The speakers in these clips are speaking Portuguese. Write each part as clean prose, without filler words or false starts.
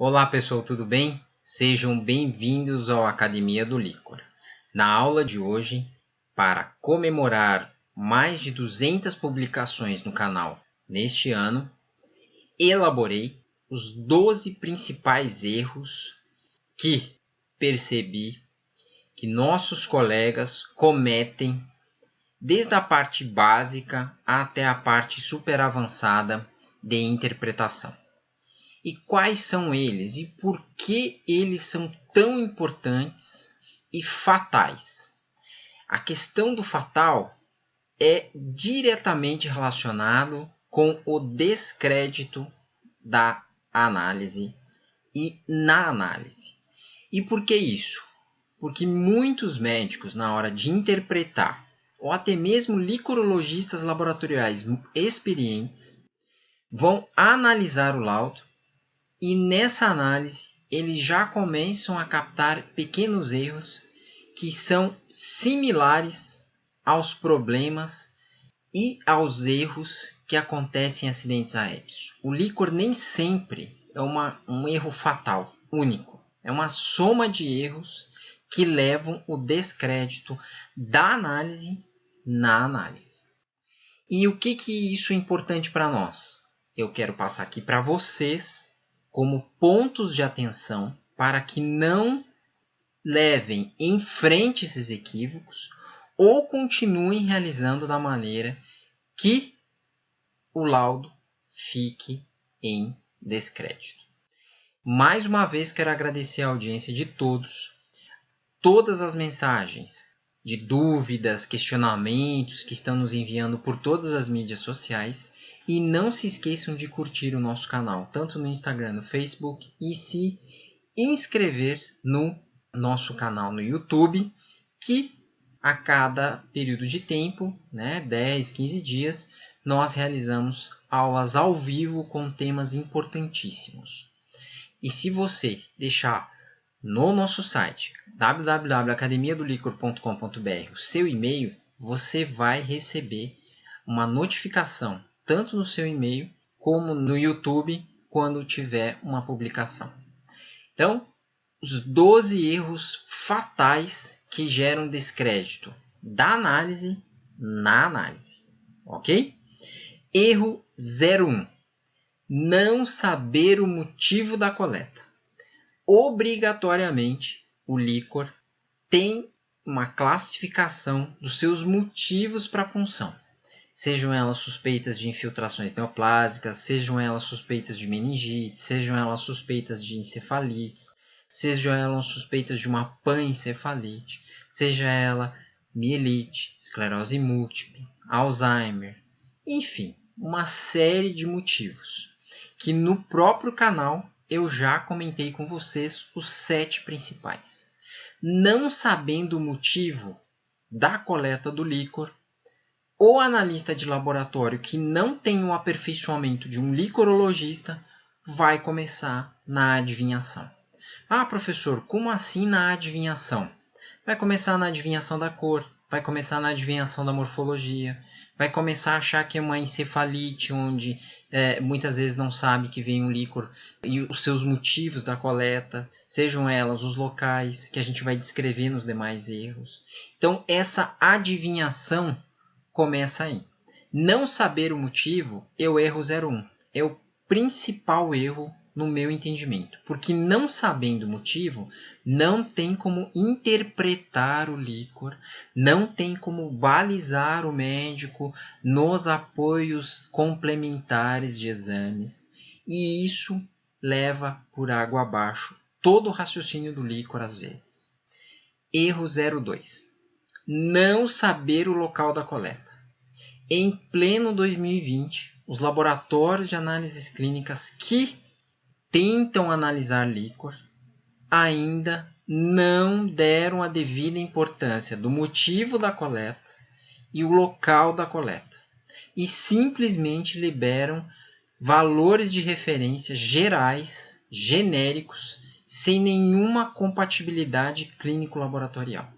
Olá pessoal, tudo bem? Sejam bem-vindos ao Academia do Líquor. Na aula de hoje, para comemorar mais de 200 publicações no canal neste ano, elaborei os 12 principais erros que percebi que nossos colegas cometem desde a parte básica até a parte super avançada de interpretação. E quais são eles e por que eles são tão importantes e fatais? A questão do fatal é diretamente relacionado com o descrédito da análise e na análise. E por que isso? Porque muitos médicos, na hora de interpretar, ou até mesmo licorologistas laboratoriais experientes, vão analisar o laudo e nessa análise eles já começam a captar pequenos erros que são similares aos problemas e aos erros que acontecem em acidentes aéreos. O líquor nem sempre é um erro fatal, único. É uma soma de erros que levam o descrédito da análise na análise. E o que isso é importante para nós? Eu quero passar aqui para vocês como pontos de atenção para que não levem em frente esses equívocos ou continuem realizando da maneira que o laudo fique em descrédito. Mais uma vez quero agradecer a audiência de todos, todas as mensagens de dúvidas, questionamentos que estão nos enviando por todas as mídias sociais. E não se esqueçam de curtir o nosso canal, tanto no Instagram, no Facebook, e se inscrever no nosso canal no YouTube, que a cada período de tempo, 10, 15 dias, nós realizamos aulas ao vivo com temas importantíssimos. E se você deixar no nosso site www.academiadolicor.com.br o seu e-mail, você vai receber uma notificação tanto no seu e-mail como no YouTube quando tiver uma publicação. Então, os 12 erros fatais que geram descrédito da análise na análise, ok? Erro 01. Não saber o motivo da coleta. Obrigatoriamente, o líquor tem uma classificação dos seus motivos para a punção. Sejam elas suspeitas de infiltrações neoplásicas, sejam elas suspeitas de meningite, sejam elas suspeitas de encefalites, sejam elas suspeitas de uma panencefalite, seja ela mielite, esclerose múltipla, Alzheimer, enfim, uma série de motivos que no próprio canal eu já comentei com vocês os 7 principais. Não sabendo o motivo da coleta do líquor, o analista de laboratório que não tem o aperfeiçoamento de um licorologista vai começar na adivinhação. Ah, professor, como assim na adivinhação? Vai começar na adivinhação da cor, vai começar na adivinhação da morfologia, vai começar a achar que é uma encefalite, onde muitas vezes não sabe que vem um líquor e os seus motivos da coleta, sejam elas os locais que a gente vai descrever nos demais erros. Então, essa adivinhação começa aí. Não saber o motivo é o erro 01. É o principal erro no meu entendimento. Porque não sabendo o motivo, não tem como interpretar o líquor, não tem como balizar o médico nos apoios complementares de exames. E isso leva por água abaixo todo o raciocínio do líquor às vezes. Erro 02. Não saber o local da coleta. Em pleno 2020, os laboratórios de análises clínicas que tentam analisar líquor ainda não deram a devida importância do motivo da coleta e o local da coleta, e simplesmente liberam valores de referência gerais, genéricos, sem nenhuma compatibilidade clínico-laboratorial.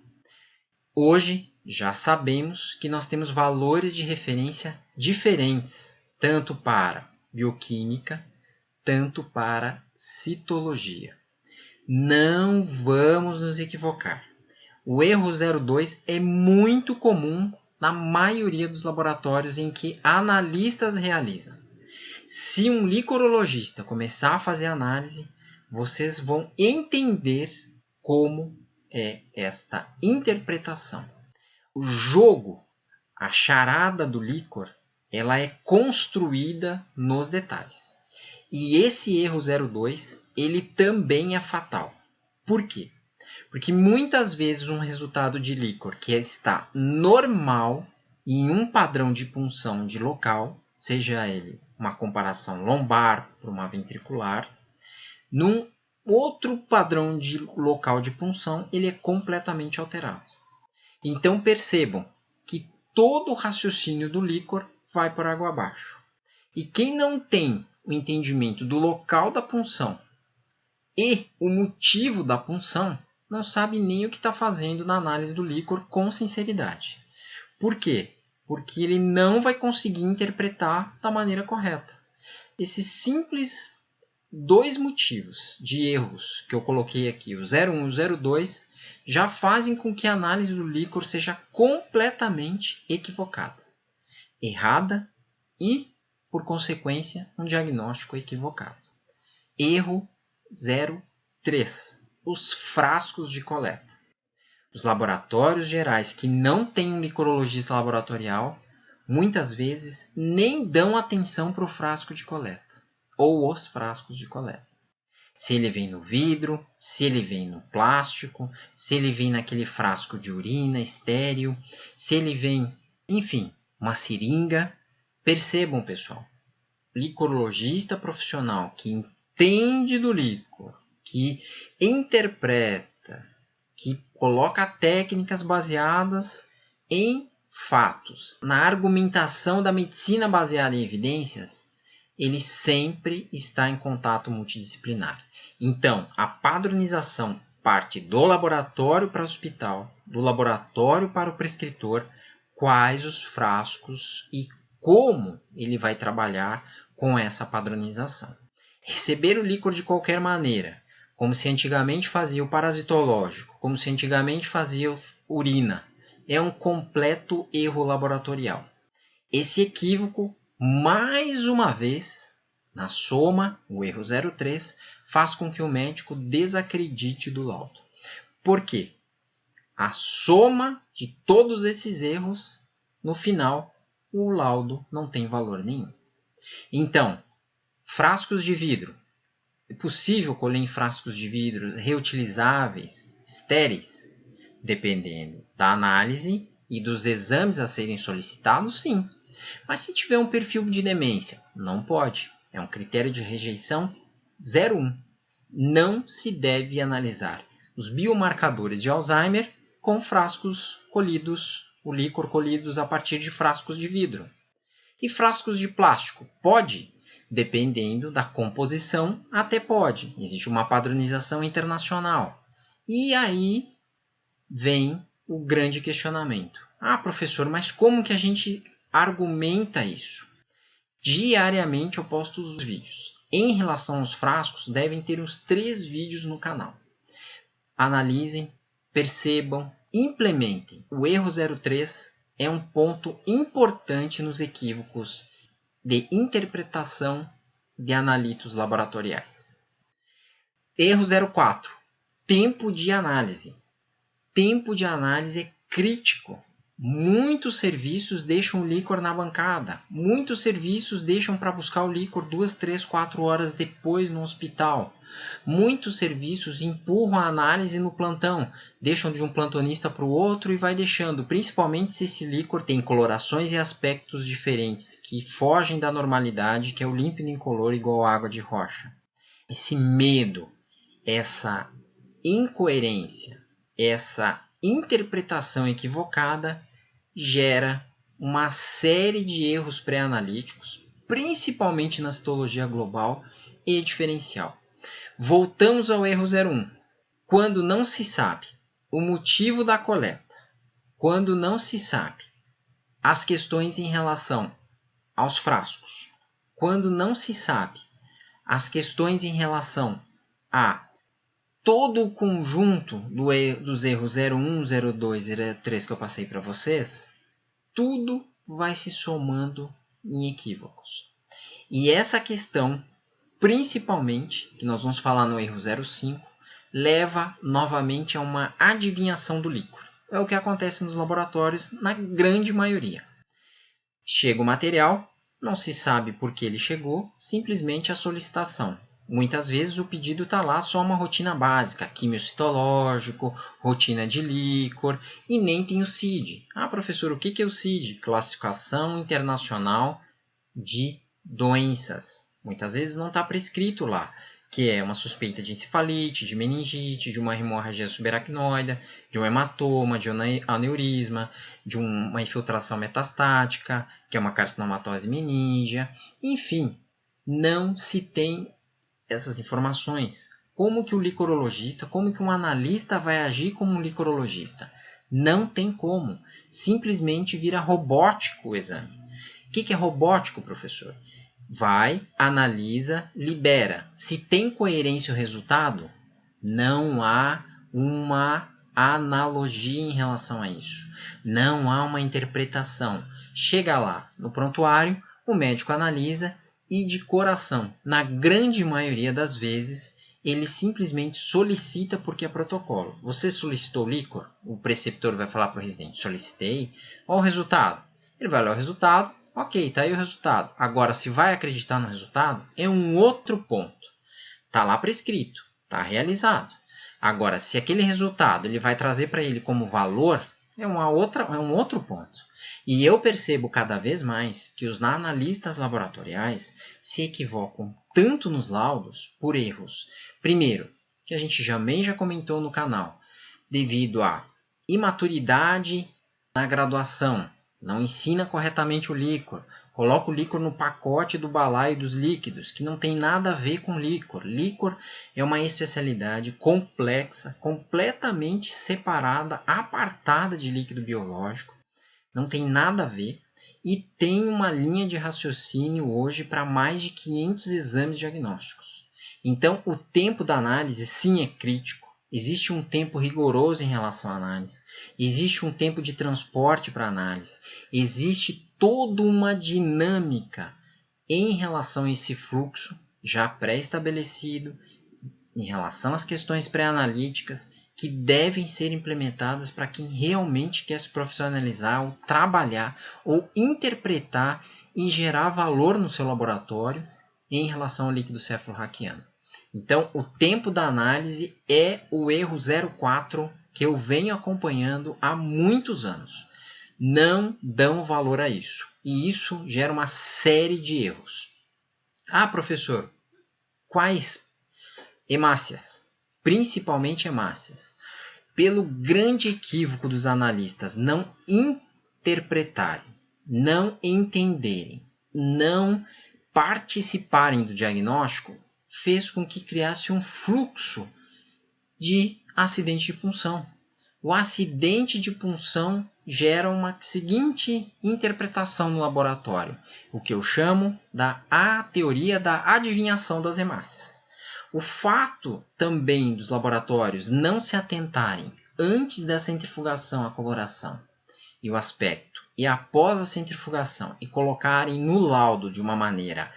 Hoje, já sabemos que nós temos valores de referência diferentes, tanto para bioquímica, tanto para citologia. Não vamos nos equivocar. O erro 02 é muito comum na maioria dos laboratórios em que analistas realizam. Se um licorologista começar a fazer análise, vocês vão entender como é esta interpretação. O jogo, a charada do licor, ela é construída nos detalhes. E esse erro 02, ele também é fatal. Por quê? Porque muitas vezes um resultado de licor que está normal em um padrão de punção de local, seja ele uma comparação lombar para uma ventricular, num outro padrão de local de punção, ele é completamente alterado. Então percebam que todo o raciocínio do licor vai por água abaixo. E quem não tem o entendimento do local da punção e o motivo da punção, não sabe nem o que está fazendo na análise do licor com sinceridade. Por quê? Porque ele não vai conseguir interpretar da maneira correta. Esses simples 2 motivos de erros que eu coloquei aqui, o 01 e o 02, já fazem com que a análise do licor seja completamente equivocada, errada e, por consequência, um diagnóstico equivocado. Erro 03. Os frascos de coleta. Os laboratórios gerais que não têm um licorologista laboratorial, muitas vezes nem dão atenção para o frasco de coleta, ou os frascos de coleta. Se ele vem no vidro, se ele vem no plástico, se ele vem naquele frasco de urina estéril, se ele vem, enfim, uma seringa. Percebam, pessoal, licorologista profissional que entende do licor, que interpreta, que coloca técnicas baseadas em fatos, na argumentação da medicina baseada em evidências, ele sempre está em contato multidisciplinar. Então, a padronização parte do laboratório para o hospital, do laboratório para o prescritor, quais os frascos e como ele vai trabalhar com essa padronização. Receber o licor de qualquer maneira, como se antigamente fazia o parasitológico, como se antigamente fazia urina, é um completo erro laboratorial. Esse equívoco, mais uma vez, na soma, o erro 03, faz com que o médico desacredite do laudo. Por quê? A soma de todos esses erros, no final, o laudo não tem valor nenhum. Então, frascos de vidro. É possível colher em frascos de vidro reutilizáveis, estéreis? Dependendo da análise e dos exames a serem solicitados, sim. Mas se tiver um perfil de demência, não pode. É um critério de rejeição 01. Não se deve analisar os biomarcadores de Alzheimer com frascos colhidos, o licor colhidos a partir de frascos de vidro. E frascos de plástico? Pode? Dependendo da composição, até pode. Existe uma padronização internacional. E aí vem o grande questionamento. Ah, professor, mas como que a gente argumenta isso? Diariamente eu posto os vídeos. Em relação aos frascos, devem ter uns 3 vídeos no canal. Analisem, percebam, implementem. O erro 03 é um ponto importante nos equívocos de interpretação de analitos laboratoriais. Erro 04. Tempo de análise. Tempo de análise é crítico. Muitos serviços deixam o licor na bancada. Muitos serviços deixam para buscar o licor 2, 3, 4 horas depois no hospital. Muitos serviços empurram a análise no plantão. Deixam de um plantonista para o outro e vai deixando. Principalmente se esse licor tem colorações e aspectos diferentes que fogem da normalidade, que é o límpido incolor igual água de rocha. Esse medo, essa incoerência, essa interpretação equivocada gera uma série de erros pré-analíticos, principalmente na citologia global e diferencial. Voltamos ao erro 01. Quando não se sabe o motivo da coleta, quando não se sabe as questões em relação aos frascos, quando não se sabe as questões em relação a todo o conjunto dos erros 01, 02 e 03 que eu passei para vocês, tudo vai se somando em equívocos. E essa questão, principalmente, que nós vamos falar no erro 05, leva novamente a uma adivinhação do líquor. É o que acontece nos laboratórios na grande maioria. Chega o material, não se sabe por que ele chegou, simplesmente a solicitação. Muitas vezes o pedido está lá só uma rotina básica, quimiocitológico, rotina de líquor, e nem tem o CID. Ah, professor, o que é o CID? Classificação Internacional de Doenças. Muitas vezes não está prescrito lá, que é uma suspeita de encefalite, de meningite, de uma hemorragia subaracnoide, de um hematoma, de um aneurisma, de uma infiltração metastática, que é uma carcinomatose meníngea. Enfim, não se tem essas informações. Como que o licorologista, como que um analista vai agir como um licorologista? Não tem como. Simplesmente vira robótico o exame. O que é robótico, professor? Vai, analisa, libera. Se tem coerência o resultado, não há uma analogia em relação a isso. Não há uma interpretação. Chega lá no prontuário, o médico analisa e de coração, na grande maioria das vezes, ele simplesmente solicita porque é protocolo. Você solicitou líquor? O preceptor vai falar para o residente, solicitei. Olha o resultado. Ele vai olhar o resultado. Ok, está aí o resultado. Agora, se vai acreditar no resultado, é um outro ponto. Está lá prescrito, está realizado. Agora, se aquele resultado ele vai trazer para ele como valor, é um outro ponto. E eu percebo cada vez mais que os analistas laboratoriais se equivocam tanto nos laudos por erros. Primeiro, que a gente já comentou no canal, devido à imaturidade na graduação. Não ensina corretamente o líquor. Coloca o líquor no pacote do balaio dos líquidos, que não tem nada a ver com líquor. Líquor é uma especialidade complexa, completamente separada, apartada de líquido biológico. Não tem nada a ver. E tem uma linha de raciocínio hoje para mais de 500 exames diagnósticos. Então, o tempo da análise sim é crítico. Existe um tempo rigoroso em relação à análise. Existe um tempo de transporte para a análise. Existe toda uma dinâmica em relação a esse fluxo já pré-estabelecido, em relação às questões pré-analíticas, que devem ser implementadas para quem realmente quer se profissionalizar, ou trabalhar, ou interpretar e gerar valor no seu laboratório em relação ao líquido cefalorraquiano. Então, o tempo da análise é o erro 04 que eu venho acompanhando há muitos anos. Não dão valor a isso. E isso gera uma série de erros. Ah, professor, quais hemácias? Principalmente hemácias. Pelo grande equívoco dos analistas não interpretarem, não entenderem, não participarem do diagnóstico, fez com que criasse um fluxo de acidente de punção. O acidente de punção gera uma seguinte interpretação no laboratório, o que eu chamo da teoria da adivinhação das hemácias. O fato também dos laboratórios não se atentarem antes dessa centrifugação à coloração e o aspecto, e após a centrifugação, e colocarem no laudo de uma maneira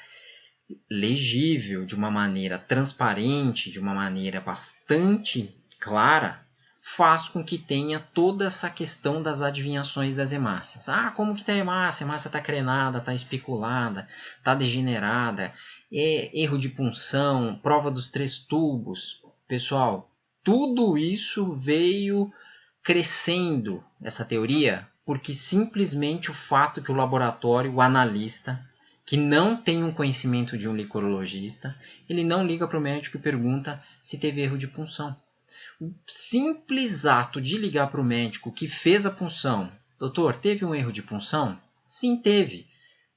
legível, de uma maneira transparente, de uma maneira bastante clara, faz com que tenha toda essa questão das adivinhações das hemácias. Ah, como que está a hemácia? A hemácia está crenada, está espiculada, está degenerada, erro de punção, prova dos 3 tubos. Pessoal, tudo isso veio crescendo, essa teoria, porque simplesmente o fato que o laboratório, o analista, que não tem um conhecimento de um licorologista, ele não liga para o médico e pergunta se teve erro de punção. O simples ato de ligar para o médico que fez a punção, doutor, teve um erro de punção? Sim, teve.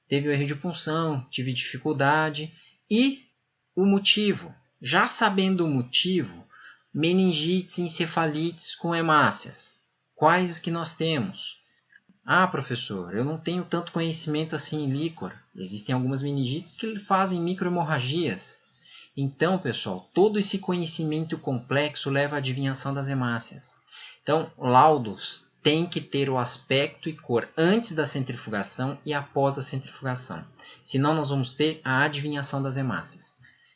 Teve um erro de punção, tive dificuldade. E o motivo? Já sabendo o motivo, meningites e encefalites com hemácias. Quais que nós temos? Ah, professor, eu não tenho tanto conhecimento assim em líquor. Existem algumas meningites que fazem microhemorragias. Então, pessoal, todo esse conhecimento complexo leva à adivinhação das hemácias. Então, laudos têm que ter o aspecto e cor antes da centrifugação e após a centrifugação. Senão, nós vamos ter a adivinhação das hemácias.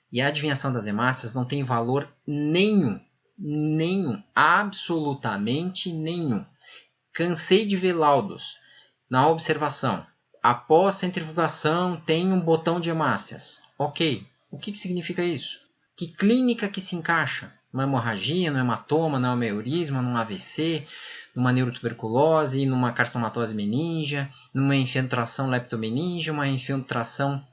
E a adivinhação das hemácias não tem valor nenhum. Nenhum. Absolutamente nenhum. Cansei de ver laudos na observação. Após centrifugação, tem um botão de hemácias. Ok. O que significa isso? Que clínica que se encaixa? Numa hemorragia, no hematoma, no aneurisma, num AVC, numa neurotuberculose, numa carcinomatose meníngea, numa infiltração leptomeníngea, uma infiltração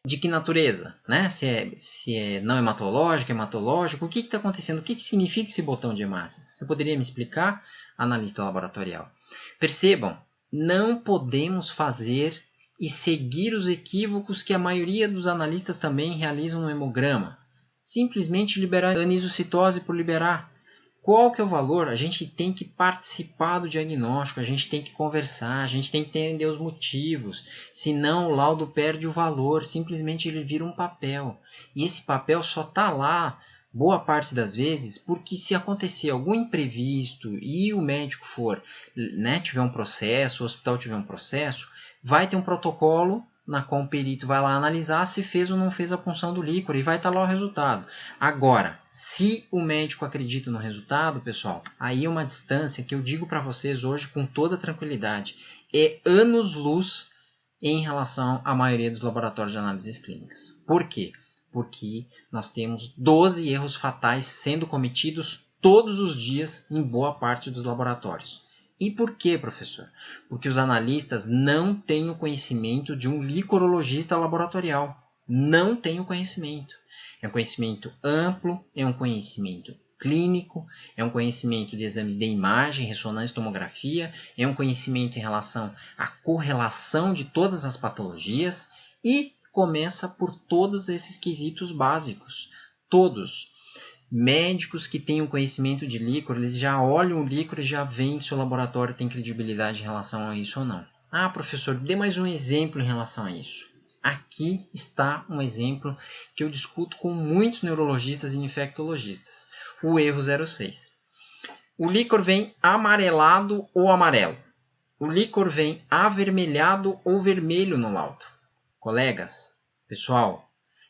de que natureza? Né? Se é não hematológico, hematológico, o que está acontecendo? O que significa esse botão de hemácias? Você poderia me explicar, analista laboratorial? Percebam, não podemos fazer e seguir os equívocos que a maioria dos analistas também realizam no hemograma. Simplesmente liberar anisocitose por liberar. Qual que é o valor? A gente tem que participar do diagnóstico, a gente tem que conversar, a gente tem que entender os motivos. Senão o laudo perde o valor, simplesmente ele vira um papel. E esse papel só está lá, boa parte das vezes, porque se acontecer algum imprevisto e o médico tiver um processo, o hospital tiver um processo, vai ter um protocolo na qual o perito vai lá analisar se fez ou não fez a punção do líquor e vai estar lá o resultado. Agora, se o médico acredita no resultado, pessoal, aí é uma distância que eu digo para vocês hoje com toda tranquilidade. É anos-luz em relação à maioria dos laboratórios de análises clínicas. Por quê? Porque nós temos 12 erros fatais sendo cometidos todos os dias em boa parte dos laboratórios. E por quê, professor? Porque os analistas não têm o conhecimento de um licorologista laboratorial. Não têm o conhecimento. É um conhecimento amplo, é um conhecimento clínico, é um conhecimento de exames de imagem, ressonância, tomografia, é um conhecimento em relação à correlação de todas as patologias e começa por todos esses quesitos básicos. Todos. Médicos que têm um conhecimento de líquor, eles já olham o líquor e já veem se o laboratório tem credibilidade em relação a isso ou não. Ah, professor, dê mais um exemplo em relação a isso. Aqui está um exemplo que eu discuto com muitos neurologistas e infectologistas. O erro 06. O líquor vem amarelado ou amarelo. O líquor vem avermelhado ou vermelho no laudo. Colegas, pessoal,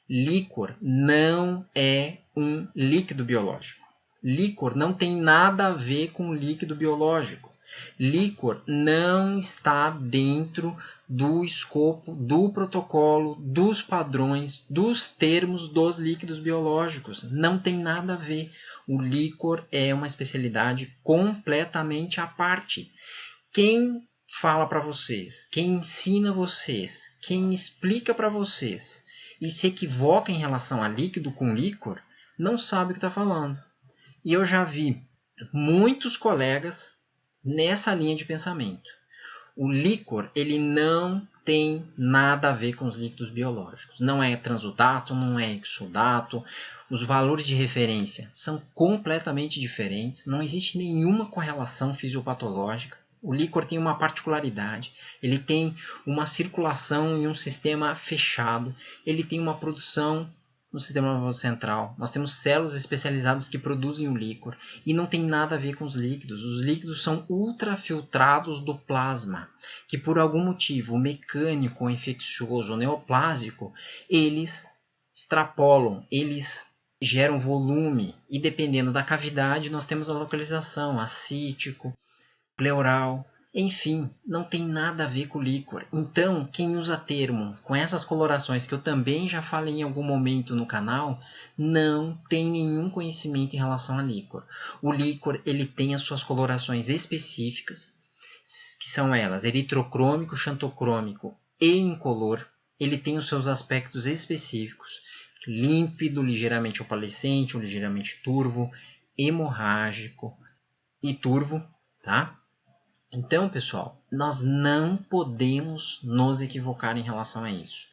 líquor não é um líquido biológico. Líquor não tem nada a ver com líquido biológico. Líquor não está dentro do escopo, do protocolo, dos padrões, dos termos dos líquidos biológicos. Não tem nada a ver. O líquor é uma especialidade completamente à parte. Quem fala para vocês, quem ensina vocês, quem explica para vocês e se equivoca em relação a líquido com líquor, não sabe o que está falando. E eu já vi muitos colegas nessa linha de pensamento. O líquor, ele não tem nada a ver com os líquidos biológicos. Não é transudato, não é exudato. Os valores de referência são completamente diferentes. Não existe nenhuma correlação fisiopatológica. O líquor tem uma particularidade. Ele tem uma circulação em um sistema fechado. Ele tem uma produção no sistema nervoso central. Nós temos células especializadas que produzem o líquor e não tem nada a ver com os líquidos. Os líquidos são ultrafiltrados do plasma, que por algum motivo mecânico, ou infeccioso ou neoplásico, eles extrapolam, eles geram volume e dependendo da cavidade nós temos a localização acítico, pleural. Enfim, não tem nada a ver com o líquor. Então, quem usa termo com essas colorações que eu também já falei em algum momento no canal, não tem nenhum conhecimento em relação a líquor. O líquor, ele tem as suas colorações específicas, que são elas eritrocrômico, xantocrômico e incolor. Ele tem os seus aspectos específicos, límpido, ligeiramente opalescente ou ligeiramente turvo, hemorrágico e turvo, tá? Então, pessoal, nós não podemos nos equivocar em relação a isso.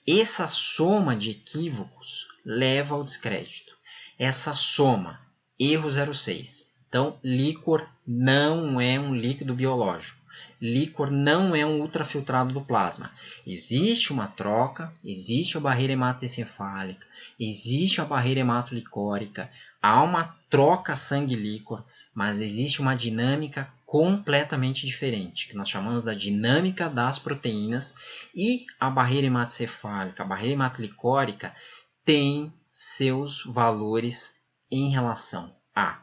Essa soma de equívocos leva ao descrédito. Essa soma, erro 06. Então, líquor não é um líquido biológico. líquor não é um ultrafiltrado do plasma. Existe uma troca, existe a barreira hematoencefálica, existe a barreira hematolicórica, há uma troca sangue-líquor, mas existe uma dinâmica completamente diferente, que nós chamamos da dinâmica das proteínas, e a barreira hematoencefálica, a barreira hematolicórica tem seus valores em relação a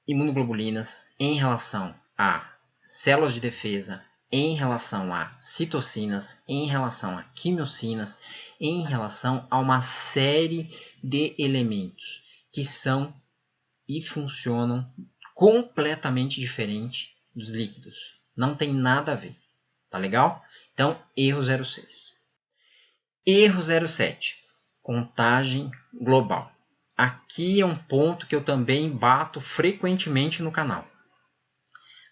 imunoglobulinas, em relação a células de defesa, em relação a citocinas, em relação a quimiocinas, em relação a uma série de elementos que são e funcionam completamente diferente dos líquidos. Não tem nada a ver. Tá legal? Então, erro 06. Erro 07. Contagem global. Aqui é um ponto que eu também bato frequentemente no canal.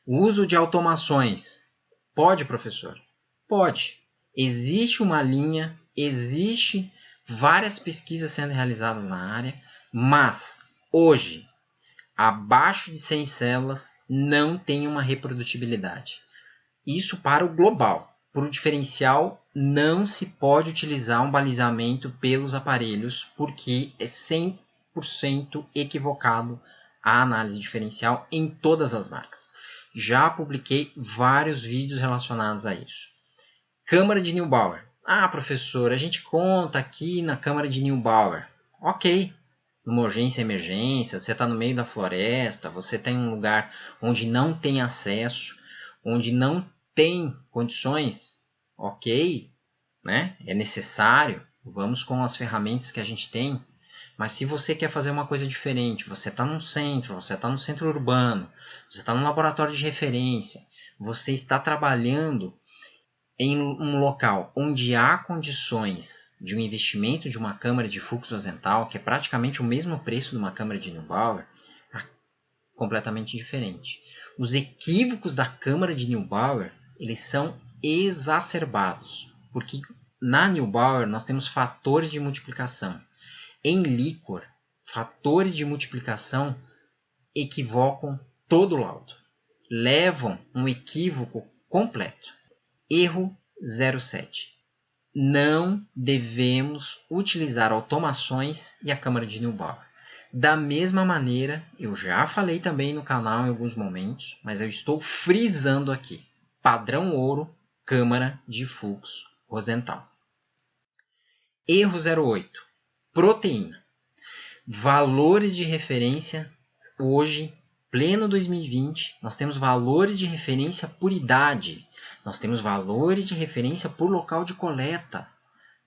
O uso de automações. Pode, professor? Pode. Existe uma linha, existe várias pesquisas sendo realizadas na área, mas hoje, abaixo de 100 células, não tem uma reprodutibilidade. Isso para o global. Para o diferencial, não se pode utilizar um balizamento pelos aparelhos, porque é 100% equivocado a análise diferencial em todas as marcas. Já publiquei vários vídeos relacionados a isso. Câmara de Neubauer. Ah, professor, a gente conta aqui na câmara de Neubauer. Ok. Numa urgência e emergência, você está no meio da floresta, você tem um lugar onde não tem acesso, onde não tem condições, ok, né? É necessário, vamos com as ferramentas que a gente tem, mas se você quer fazer uma coisa diferente, você está num centro, você está no centro urbano, você está num laboratório de referência, você está trabalhando em um local onde há condições de um investimento de uma câmara de fluxo azental, que é praticamente o mesmo preço de uma câmara de Neubauer, completamente diferente. Os equívocos da câmara de Neubauer, eles são exacerbados, porque na Neubauer nós temos fatores de multiplicação. Em líquor, fatores de multiplicação equivocam todo o laudo, levam um equívoco completo. Erro 07. Não devemos utilizar automações e a câmara de Neubauer. Da mesma maneira, eu já falei também no canal em alguns momentos, mas eu estou frisando aqui. Padrão ouro, câmara de fluxo Rosenthal. Erro 08. Proteína. Valores de referência hoje, pleno 2020, nós temos valores de referência por idade. Nós temos valores de referência por local de coleta.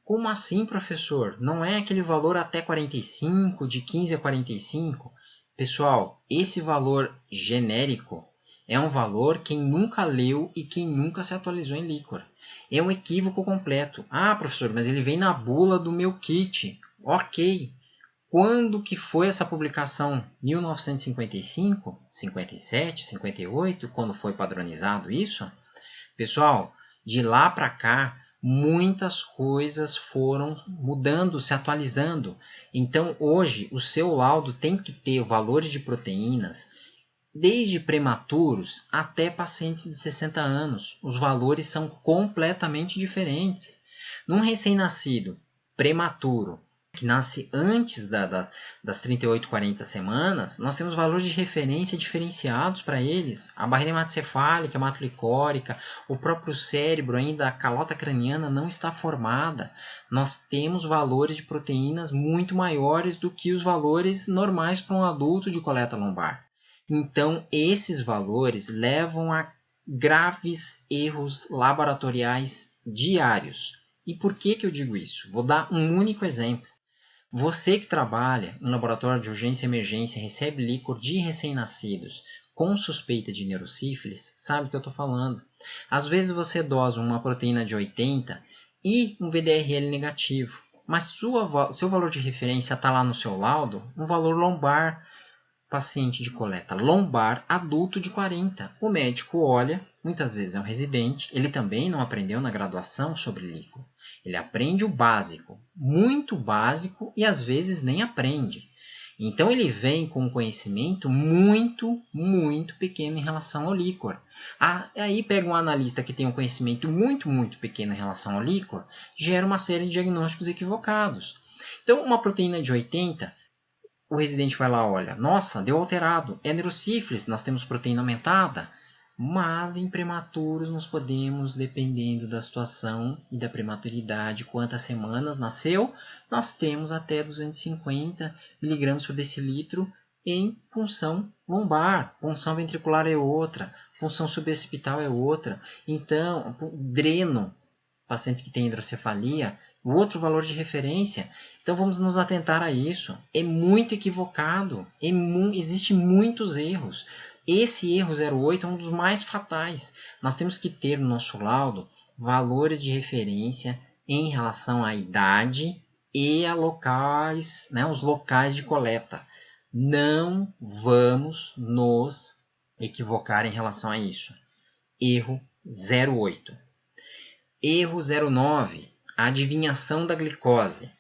Como assim, professor? Não é aquele valor até 45, de 15 a 45? Pessoal, esse valor genérico é um valor quem nunca leu e quem nunca se atualizou em líquor. É um equívoco completo. Ah, professor, mas ele vem na bula do meu kit. Ok. Quando que foi essa publicação? 1955, 57, 58, quando foi padronizado isso? Pessoal, de lá para cá, muitas coisas foram mudando, se atualizando. Então, hoje, o seu laudo tem que ter valores de proteínas, desde prematuros até pacientes de 60 anos. Os valores são completamente diferentes. Num recém-nascido prematuro, que nasce antes das 38, 40 semanas, nós temos valores de referência diferenciados para eles. A barreira hematoencefálica, hematolicórica, o próprio cérebro ainda, a calota craniana não está formada. Nós temos valores de proteínas muito maiores do que os valores normais para um adulto de coleta lombar. Então, esses valores levam a graves erros laboratoriais diários. E por que eu digo isso? Vou dar um único exemplo. Você que trabalha em laboratório de urgência e emergência e recebe líquor de recém-nascidos com suspeita de neurosífilis, sabe o que eu estou falando. Às vezes você dosa uma proteína de 80 e um VDRL negativo, mas seu valor de referência está lá no seu laudo, um valor lombar, paciente de coleta lombar adulto de 40. O médico olha, muitas vezes é um residente, ele também não aprendeu na graduação sobre líquor. Ele aprende o básico, muito básico, e às vezes nem aprende. Então ele vem com um conhecimento muito, muito pequeno em relação ao líquor. Aí pega um analista que tem um conhecimento muito, muito pequeno em relação ao líquor, gera uma série de diagnósticos equivocados. Então uma proteína de 80, o residente vai lá, olha, nossa, deu alterado, é neurosífilis, nós temos proteína aumentada. Mas em prematuros nós podemos, dependendo da situação e da prematuridade, quantas semanas nasceu, nós temos até 250 mg por decilitro em punção lombar. Punção ventricular é outra, punção subacipital é outra. Então, dreno, pacientes que têm hidrocefalia, outro valor de referência. Então vamos nos atentar a isso. É muito equivocado, existem muitos erros. Esse erro 0,8 é um dos mais fatais. Nós temos que ter no nosso laudo valores de referência em relação à idade e a locais, os locais de coleta. Não vamos nos equivocar em relação a isso. Erro 0,8. Erro 0,9. A adivinhação da glicose.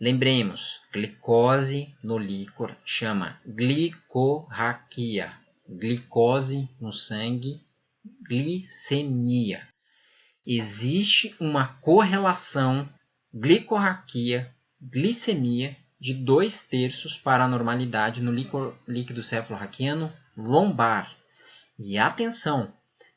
Lembremos, glicose no líquor chama glicorraquia. Glicose no sangue, glicemia. Existe uma correlação glicorraquia-glicemia de 2/3 para a normalidade no líquido cefalorraquiano lombar. E atenção,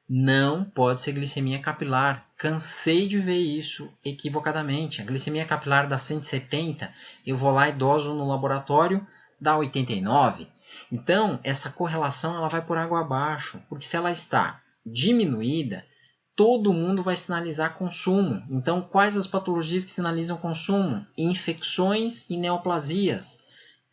não pode ser glicemia capilar. Cansei de ver isso equivocadamente. A glicemia capilar dá 170, eu vou lá e doso no laboratório, dá 89. Então, essa correlação ela vai por água abaixo, porque se ela está diminuída, todo mundo vai sinalizar consumo. Então, quais as patologias que sinalizam consumo? Infecções e neoplasias.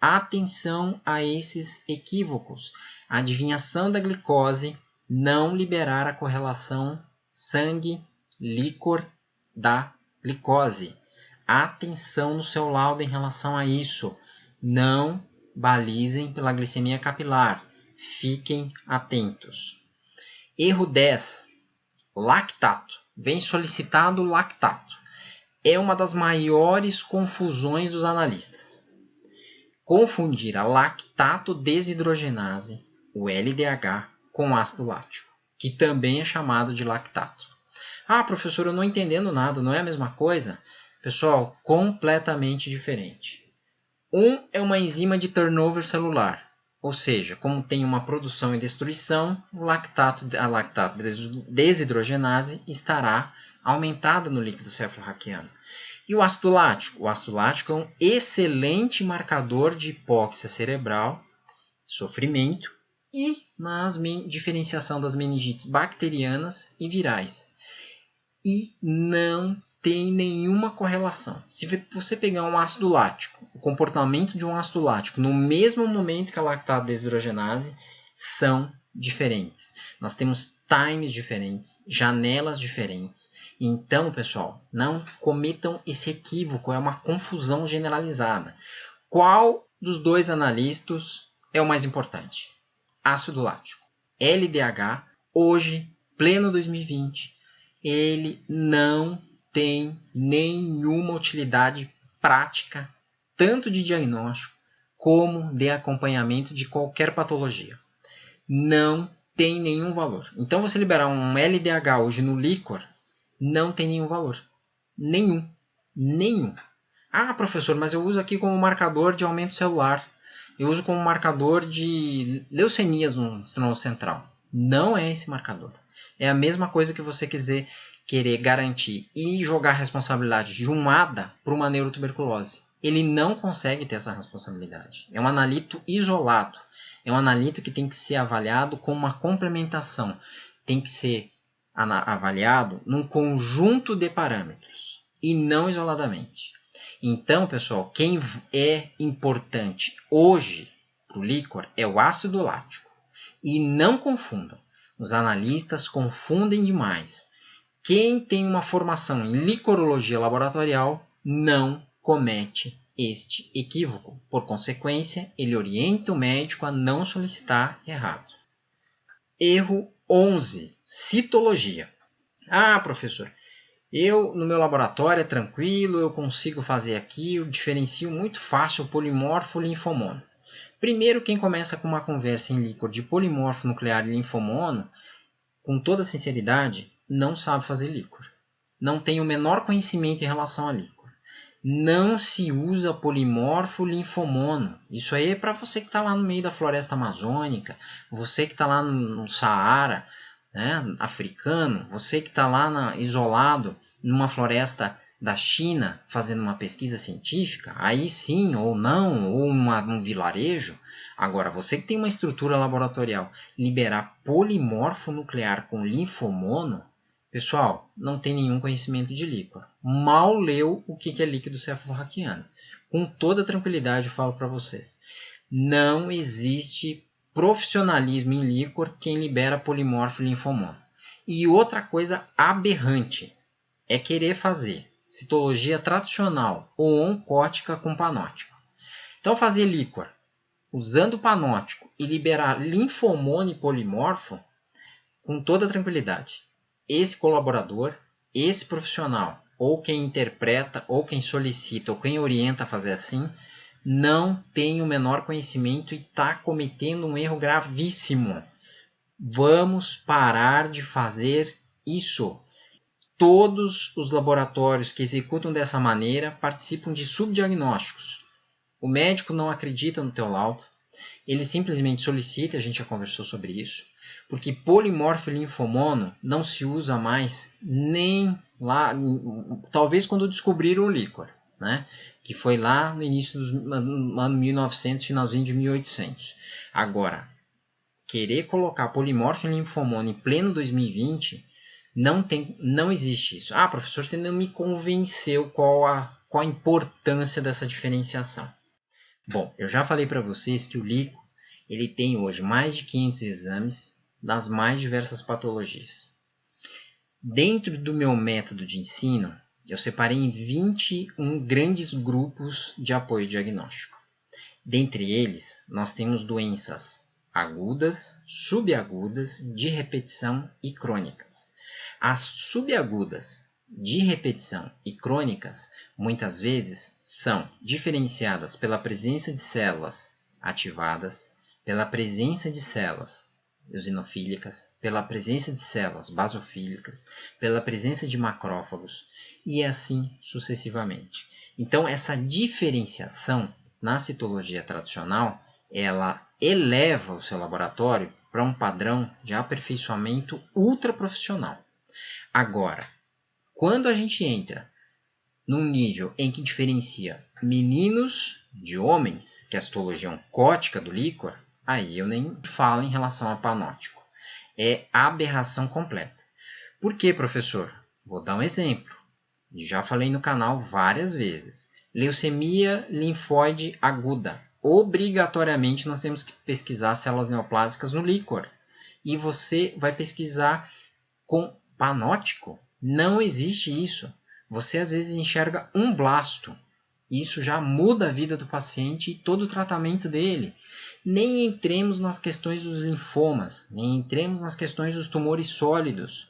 Atenção a esses equívocos. A adivinhação da glicose não liberar a correlação sangue-líquor da glicose. Atenção no seu laudo em relação a isso. Não balizem pela glicemia capilar. Fiquem atentos. Erro 10. Lactato. Vem solicitado lactato. É uma das maiores confusões dos analistas. Confundir a lactato desidrogenase, o LDH, com ácido lático, que também é chamado de lactato. Ah, professor, eu não entendendo nada, não é a mesma coisa? Pessoal, completamente diferente. Um é uma enzima de turnover celular, ou seja, como tem uma produção e destruição, a lactato desidrogenase estará aumentada no líquido cefalorraquiano. E o ácido lático? O ácido lático é um excelente marcador de hipóxia cerebral, sofrimento e na diferenciação das meningites bacterianas e virais. E não tem nenhuma correlação. Se você pegar um ácido lático, o comportamento de um ácido lático no mesmo momento que a lactato desidrogenase são diferentes. Nós temos times diferentes, janelas diferentes. Então, pessoal, não cometam esse equívoco, é uma confusão generalizada. Qual dos dois analistas é o mais importante? Ácido lático. LDH, hoje, pleno 2020, ele não tem nenhuma utilidade prática, tanto de diagnóstico como de acompanhamento de qualquer patologia. Não tem nenhum valor. Então, você liberar um LDH hoje no líquor, não tem nenhum valor. Nenhum. Ah, professor, mas eu uso aqui como marcador de aumento celular. Eu uso como marcador de leucemias no esternão central. Não é esse marcador. É a mesma coisa que você querer garantir e jogar a responsabilidade de um ADA para uma neurotuberculose. Ele não consegue ter essa responsabilidade. É um analito isolado. É um analito que tem que ser avaliado com uma complementação. Tem que ser avaliado num conjunto de parâmetros e não isoladamente. Então, pessoal, quem é importante hoje para o líquor é o ácido lático. E não confundam. Os analistas confundem demais. Quem tem uma formação em licorologia laboratorial não comete este equívoco. Por consequência, ele orienta o médico a não solicitar errado. Erro 11. Citologia. Ah, professor, no meu laboratório é tranquilo, eu consigo fazer aqui, eu diferencio muito fácil o polimorfo linfomono. Primeiro, quem começa com uma conversa em líquor de polimorfo nuclear e linfomono, com toda sinceridade, não sabe fazer líquor. Não tem o menor conhecimento em relação a líquor. Não se usa polimorfo linfomono. Isso aí é para você que está lá no meio da floresta amazônica, você que está lá no Saara, né, africano, você que está lá isolado numa floresta da China fazendo uma pesquisa científica, aí sim ou não, ou um vilarejo. Agora, você que tem uma estrutura laboratorial, liberar polimorfo nuclear com linfomono, pessoal, não tem nenhum conhecimento de líquor. Mal leu o que é líquido cefalorraquiano. Com toda tranquilidade eu falo para vocês. Não existe profissionalismo em líquor quem libera polimorfo e linfomono. E outra coisa aberrante é querer fazer citologia tradicional ou oncótica com panótico. Então fazer líquor usando panótico e liberar linfomono e polimorfo, com toda tranquilidade. Esse colaborador, esse profissional, ou quem interpreta, ou quem solicita, ou quem orienta a fazer assim, não tem o menor conhecimento e está cometendo um erro gravíssimo. Vamos parar de fazer isso. Todos os laboratórios que executam dessa maneira participam de subdiagnósticos. O médico não acredita no teu laudo, ele simplesmente solicita, a gente já conversou sobre isso, porque polimorfo e linfomono não se usa mais nem lá, talvez quando descobriram o líquor, né? Que foi lá no início dos anos 1900, finalzinho de 1800. Agora, querer colocar polimorfo e linfomono em pleno 2020, não existe isso. Ah, professor, você não me convenceu qual a importância dessa diferenciação. Bom, eu já falei para vocês que o LICO ele tem hoje mais de 500 exames das mais diversas patologias. Dentro do meu método de ensino, eu separei em 21 grandes grupos de apoio diagnóstico. Dentre eles, nós temos doenças agudas, subagudas, de repetição e crônicas. As subagudas, de repetição e crônicas, muitas vezes são diferenciadas pela presença de células ativadas, pela presença de células eosinofílicas, pela presença de células basofílicas, pela presença de macrófagos e assim sucessivamente. Então, essa diferenciação na citologia tradicional, ela eleva o seu laboratório para um padrão de aperfeiçoamento ultraprofissional. Agora, quando a gente entra num nível em que diferencia meninos de homens, que é a citologia oncótica do líquor, aí eu nem falo em relação a panótico. É aberração completa. Por quê, professor? Vou dar um exemplo. Já falei no canal várias vezes. Leucemia linfóide aguda. Obrigatoriamente nós temos que pesquisar células neoplásicas no líquor. E você vai pesquisar com panótico? Não existe isso. Você às vezes enxerga um blasto. Isso já muda a vida do paciente e todo o tratamento dele. Nem entremos nas questões dos linfomas, nem entremos nas questões dos tumores sólidos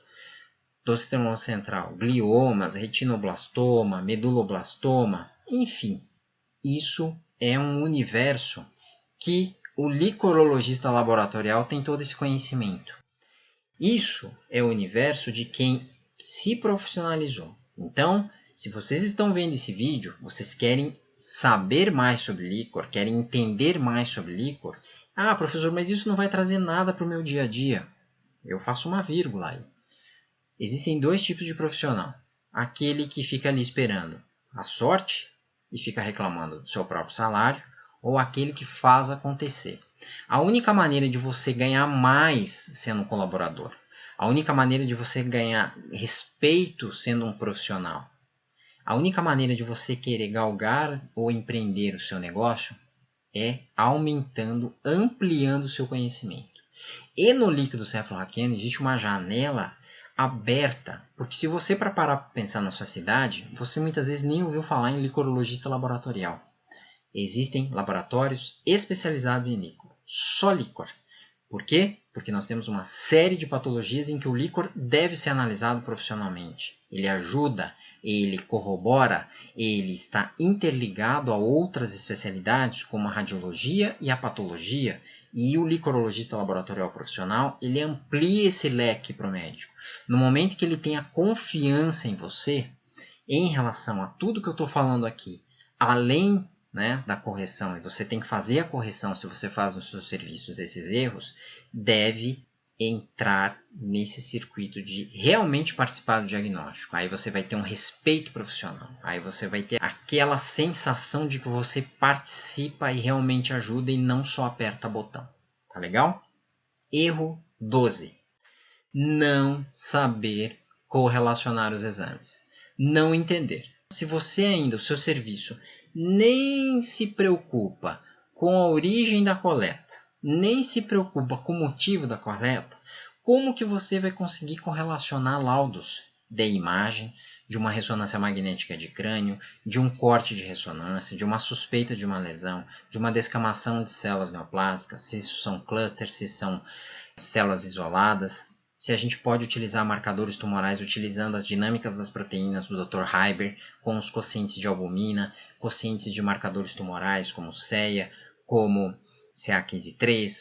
do sistema nervoso central, gliomas, retinoblastoma, meduloblastoma, enfim. Isso é um universo que o licorologista laboratorial tem todo esse conhecimento. Isso é o universo de quem se profissionalizou. Então, se vocês estão vendo esse vídeo, vocês querem saber mais sobre líquor, querem entender mais sobre líquor. Ah, professor, mas isso não vai trazer nada para o meu dia a dia. Eu faço uma vírgula aí. Existem dois tipos de profissional. Aquele que fica ali esperando a sorte e fica reclamando do seu próprio salário, ou aquele que faz acontecer. A única maneira de você ganhar mais sendo um colaborador, a única maneira de você ganhar respeito sendo um profissional, a única maneira de você querer galgar ou empreender o seu negócio é aumentando, ampliando o seu conhecimento. E no líquido cefalorraquiano existe uma janela aberta, porque se você parar para pensar na sua cidade, você muitas vezes nem ouviu falar em licorologista laboratorial. Existem laboratórios especializados em líquor, só líquor. Por quê? Porque nós temos uma série de patologias em que o líquor deve ser analisado profissionalmente. Ele ajuda, ele corrobora, ele está interligado a outras especialidades como a radiologia e a patologia. E o licorologista laboratorial profissional, ele amplia esse leque para o médico. No momento que ele tem a confiança em você, em relação a tudo que eu estou falando aqui, além da correção, e você tem que fazer a correção se você faz nos seus serviços esses erros, deve entrar nesse circuito de realmente participar do diagnóstico. Aí você vai ter um respeito profissional, aí você vai ter aquela sensação de que você participa e realmente ajuda e não só aperta botão. Tá legal? Erro 12. Não saber correlacionar os exames. Não entender. Se você ainda, o seu serviço, nem se preocupa com a origem da coleta, nem se preocupa com o motivo da coleta, como que você vai conseguir correlacionar laudos de imagem, de uma ressonância magnética de crânio, de um corte de ressonância, de uma suspeita de uma lesão, de uma descamação de células neoplásicas, se isso são clusters, se são células isoladas, se a gente pode utilizar marcadores tumorais utilizando as dinâmicas das proteínas do Dr. Heiber, com os quocientes de albumina, quocientes de marcadores tumorais como CEA, como CA15-3,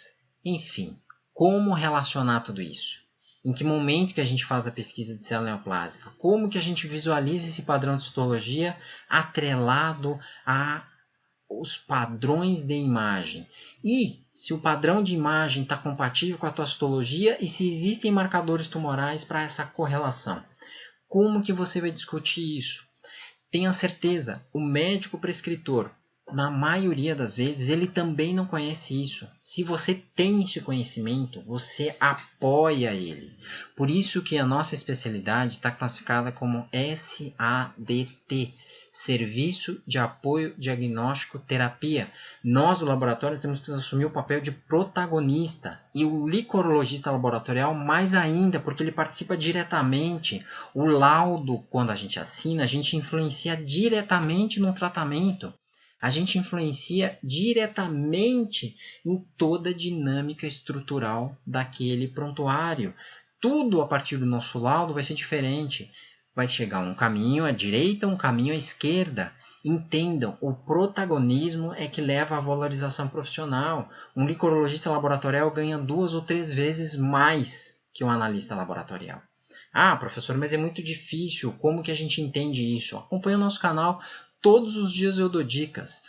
enfim, como relacionar tudo isso? Em que momento que a gente faz a pesquisa de célula neoplásica? Como que a gente visualiza esse padrão de histologia atrelado aos padrões de imagem? E se o padrão de imagem está compatível com a tua histologia e se existem marcadores tumorais para essa correlação. Como que você vai discutir isso? Tenha certeza, o médico prescritor, na maioria das vezes, ele também não conhece isso. Se você tem esse conhecimento, você apoia ele. Por isso que a nossa especialidade está classificada como SADT, Serviço de Apoio Diagnóstico Terapia. Nós, do laboratório, temos que assumir o papel de protagonista. E o licorologista laboratorial, mais ainda, porque ele participa diretamente. O laudo, quando a gente assina, a gente influencia diretamente no tratamento. A gente influencia diretamente em toda a dinâmica estrutural daquele prontuário. Tudo a partir do nosso laudo vai ser diferente. Vai chegar um caminho à direita, um caminho à esquerda. Entendam, o protagonismo é que leva à valorização profissional. Um licorologista laboratorial ganha 2 ou 3 vezes mais que um analista laboratorial. Ah, professor, mas é muito difícil. Como que a gente entende isso? Acompanhe o nosso canal. Todos os dias eu dou dicas.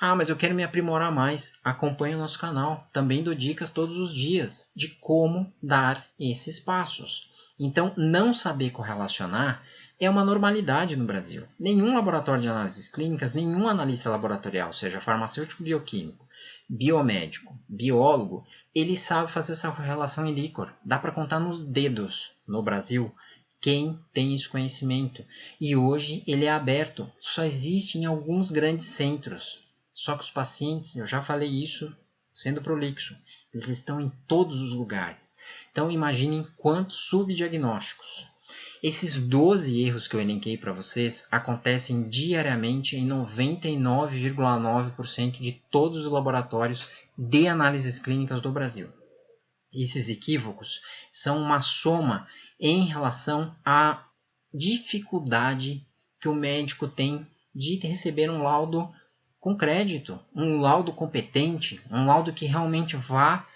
Ah, mas eu quero me aprimorar mais. Acompanhe o nosso canal. Também dou dicas todos os dias de como dar esses passos. Então, não saber correlacionar é uma normalidade no Brasil. Nenhum laboratório de análises clínicas, nenhum analista laboratorial, seja farmacêutico, bioquímico, biomédico, biólogo, ele sabe fazer essa correlação em líquor. Dá para contar nos dedos no Brasil quem tem esse conhecimento. E hoje ele é aberto. Só existe em alguns grandes centros. Só que os pacientes, eu já falei isso sendo prolixo, eles estão em todos os lugares. Então imaginem quantos subdiagnósticos. Esses 12 erros que eu elenquei para vocês acontecem diariamente em 99,9% de todos os laboratórios de análises clínicas do Brasil. Esses equívocos são uma soma em relação à dificuldade que o médico tem de receber um laudo com crédito, um laudo competente, um laudo que realmente vá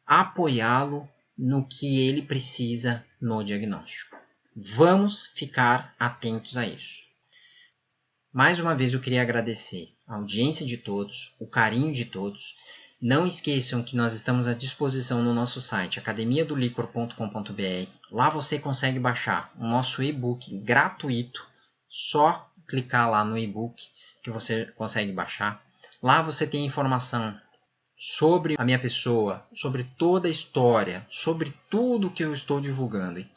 apoiá-lo no que ele precisa no diagnóstico. Vamos ficar atentos a isso. Mais uma vez eu queria agradecer a audiência de todos, o carinho de todos. Não esqueçam que nós estamos à disposição no nosso site academiadolicor.com.br. Lá você consegue baixar o nosso e-book gratuito. Só clicar lá no e-book que você consegue baixar. Lá você tem informação sobre a minha pessoa, sobre toda a história, sobre tudo que eu estou divulgando. E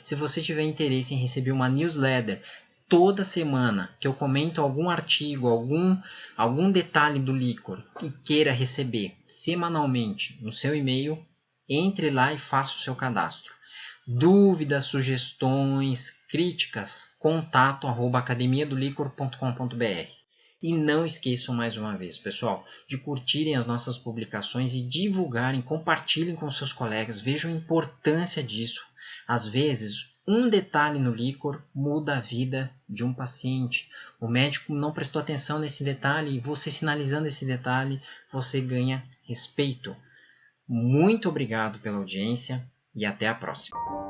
se você tiver interesse em receber uma newsletter toda semana, que eu comento algum artigo, algum detalhe do líquor e queira receber semanalmente no seu e-mail, entre lá e faça o seu cadastro. Dúvidas, sugestões, críticas, contato@academiadolicor.com.br. E não esqueçam mais uma vez, pessoal, de curtirem as nossas publicações e divulgarem, compartilhem com seus colegas, vejam a importância disso. Às vezes, um detalhe no líquor muda a vida de um paciente. O médico não prestou atenção nesse detalhe e você sinalizando esse detalhe, você ganha respeito. Muito obrigado pela audiência e até a próxima.